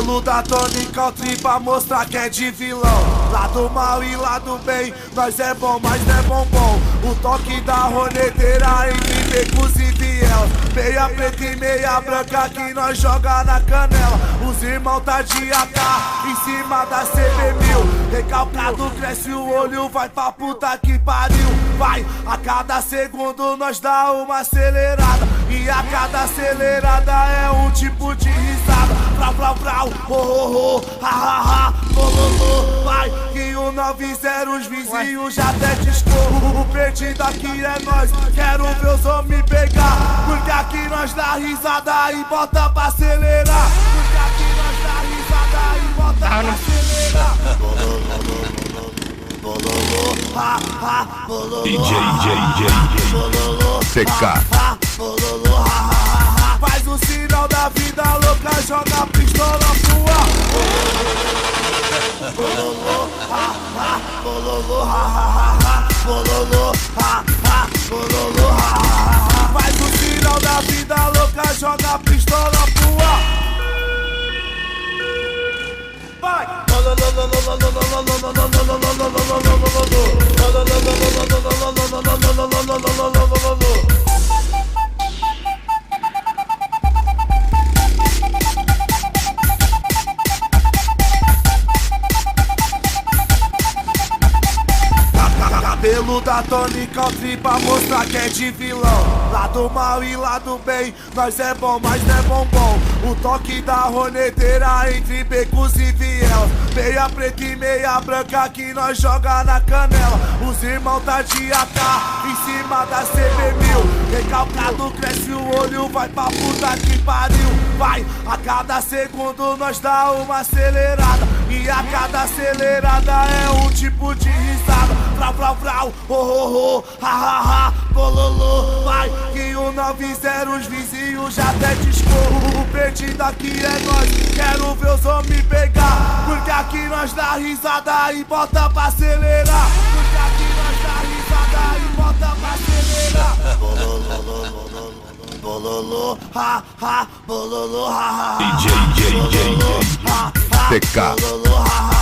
Cabelo da Tony Country pra mostrar que é de vilão. Lado mal e lado bem, nós é bom, mas não é bombom. O toque da roneteira entre becos e viel. Meia preta e meia branca que nós joga na canela. Os irmãos tá de AK em cima da CB1000. Recalcado cresce o olho, vai pra puta que pariu. Vai, a cada segundo nós dá uma acelerada. E a cada acelerada é um tipo de risada. Vrau, vrau, vrau, oh, oh, oh, ha, ha, ha, bololô. Vai, que o 90 os vizinhos já até discorro. O perdido aqui é nós, quero ver os homens pegar. Porque aqui nós dá risada e bota pra acelerar. Porque aqui nós dá risada e bota pra acelerar. Bololô, ha, ha, bololô, DJ CK. Bololô, ha, ha, ha. Faz o sinal da vida louca, joga a pistola pro ar. Bololô, ha, ha, bololô, ha, ha, ha. Bololô, ha, ha, bololô, ha, ha, ha. Faz o sinal da vida louca, joga a pistola pro ar. Vai! Cabelo da Tony Country pra mostrar que é de vilão. Lado mal e lado bem, nós é bom, mas não é bombom. O toque da roneteira entre becos e viel. Meia preta e meia branca que nós joga na canela. Os irmãos tá de AK em cima da CB1000. Recalcado cresce o olho, vai pra puta que pariu. Vai, a cada segundo nós dá uma acelerada. E a cada acelerada é um tipo de risada. Vrau, vrau, vrau, oh, oh, oh, ha, ha, ha, bololô. Vai, que o 90 os vizinhos já até discorro. O perdido aqui é nós, quero ver os homens pegar. Porque aqui nós dá risada e bota pra acelerar. Porque aqui nós dá risada e bota pra acelerar. Bololô, ha, ha, bololô, ha, ha, ha. DJ CK.